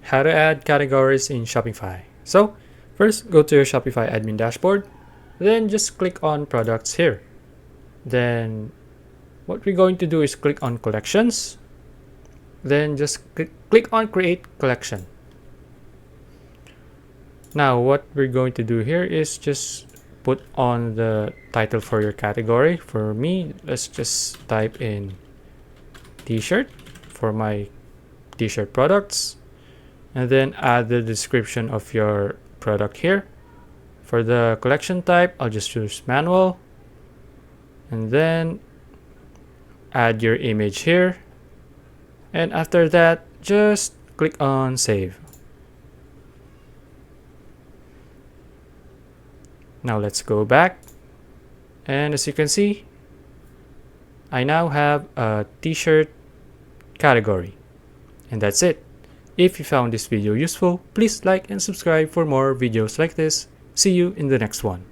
how to add categories in Shopify. So first, go to your Shopify admin dashboard, then just click on products here. Then what we're going to do is click on collections, then just click on create collection. Now what we're going to do here is just put on the title for your category. For me, let's just type in t-shirt for my t-shirt products, and then add the description of your product here. For the collection type, I'll just choose manual, and then add your image here, and after that just click on save. Now let's go back, and as you can see, I now have a t-shirt category. And that's it. If you found this video useful, please like and subscribe for more videos like this. See you in the next one.